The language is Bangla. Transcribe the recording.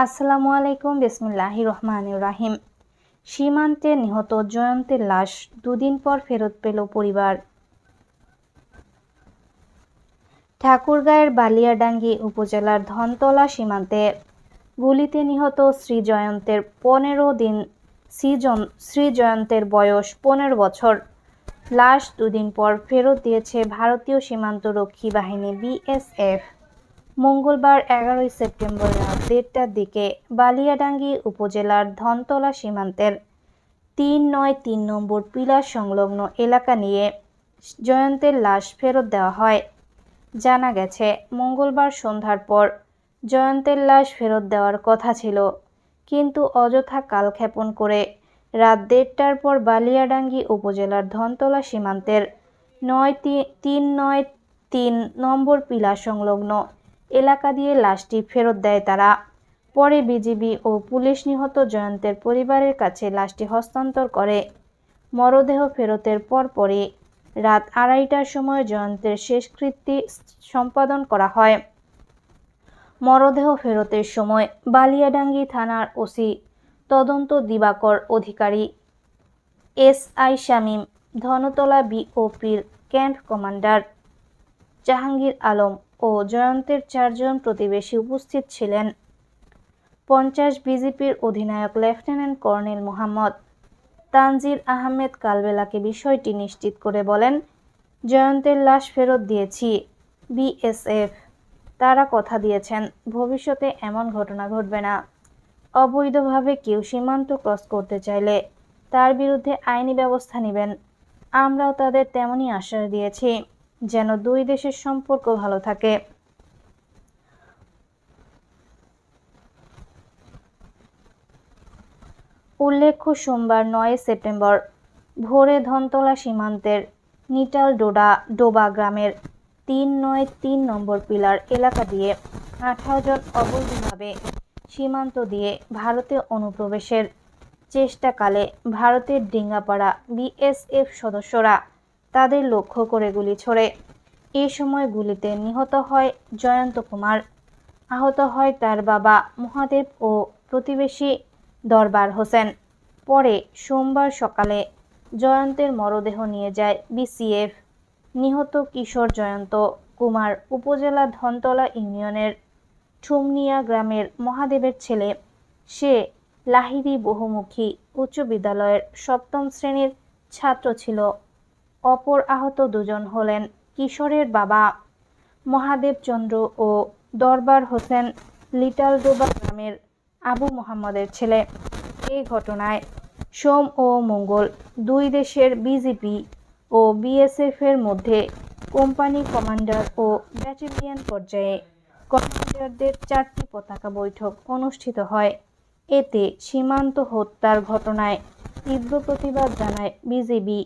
আসসালামু আলাইকুম। বিসমিল্লাহির রহমানির রহিম। সীমান্তে নিহত জয়ন্তের লাশ দুদিন পর ফেরত পেল পরিবার। ঠাকুরগাঁয়ের বালিয়াডাঙ্গি উপজেলার ধনতলা সীমান্তে গুলিতে নিহত শ্রীজয়ন্তের বয়স 15 বছর। লাশ দুদিন পর ফেরত দিয়েছে ভারতীয় সীমান্তরক্ষী বাহিনী বিএসএফ। মঙ্গলবার 11 সেপ্টেম্বর রাত 1:30টার দিকে বালিয়াডাঙ্গি উপজেলার ধনতলা সীমান্তের 393 নম্বর পিলার সংলগ্ন এলাকা নিয়ে জয়ন্তের লাশ ফেরত দেওয়া হয়। জানা গেছে, মঙ্গলবার সন্ধ্যার পর জয়ন্তের লাশ ফেরত দেওয়ার কথা ছিল, কিন্তু অযথা কালক্ষেপণ করে রাত 1:30টার পর বালিয়াডাঙ্গি উপজেলার ধনতলা সীমান্তের 393 নম্বর পিলার সংলগ্ন এলাকা দিয়ে লাশটি ফেরত দেয় তারা। পরে বিজিবি ও পুলিশ নিহত জয়ন্তের পরিবারের কাছে লাশটি হস্তান্তর করে। মরদেহ ফেরতের পরপরই রাত 2:30টার সময় জয়ন্তের শেষকৃত্য সম্পাদন করা হয়। মরদেহ ফেরতের সময় বালিয়াডাঙ্গি থানার ওসি তদন্ত দিবাকর অধিকারী, এসআই শামীম, ধনতলা বিওপির ক্যাম্প কমান্ডার জাহাঙ্গীর আলম ও জয়ন্তের 4 জন প্রতিবেশী উপস্থিত ছিলেন। 50 বিজিপির অধিনায়ক লেফটেন্যান্ট কর্নেল মোহাম্মদ তানজির আহমেদ কালবেলাকে বিষয়টি নিশ্চিত করে বলেন, জয়ন্তের লাশ ফেরত দিয়েছি বিএসএফ। তারা কথা দিয়েছেন ভবিষ্যতে এমন ঘটনা ঘটবে না। অবৈধভাবে কেউ সীমান্ত ক্রস করতে চাইলে তার বিরুদ্ধে আইনি ব্যবস্থা নেবেন। আমরাও তাদের তেমনই আশ্বাস দিয়েছি, যেন দুই দেশের সম্পর্ক ভালো থাকে। উল্লেখ্য, সোমবার 9 সেপ্টেম্বর ভোরে ধনতলা সীমান্তের নিটাল ডোবা গ্রামের 393 নম্বর পিলার এলাকা দিয়ে 18 জন অবৈধভাবে সীমান্ত দিয়ে ভারতে অনুপ্রবেশের চেষ্টাকালে ভারতের ডিঙ্গাপাড়া বিএসএফ সদস্যরা তাদের লক্ষ্য করে গুলি ছোড়ে। এ সময় গুলিতে নিহত হয় জয়ন্ত কুমার। আহত হয় তার বাবা মহাদেব ও প্রতিবেশী দরবার হোসেন। পরে সোমবার সকালে জয়ন্তের মরদেহ নিয়ে যায় বিসিএফ। নিহত কিশোর জয়ন্ত কুমার উপজেলা ধনতলা ইউনিয়নের ঠুমনিয়া গ্রামের মহাদেবের ছেলে। সে লাহিড়ী বহুমুখী উচ্চ বিদ্যালয়ের 7ম শ্রেণীর ছাত্র ছিল। অপর আহত দুজন হলেন কিশোরের বাবা মহাদেব চন্দ্র ও দরবার হোসেন লিটালডোবা গ্রামের আবু মোহাম্মদের ছেলে। এই ঘটনায় সোম ও মঙ্গল দুই দেশের বিজিপি ও বিএসএফ এর মধ্যে কোম্পানি কমান্ডার ও ব্যাটালিয়ন পর্যায়ে কমান্ডারদের 4টি পতাকা বৈঠক অনুষ্ঠিত হয়। এতে সীমান্ত হত্যার ঘটনায় তীব্র প্রতিবাদ জানায় বিজিবি।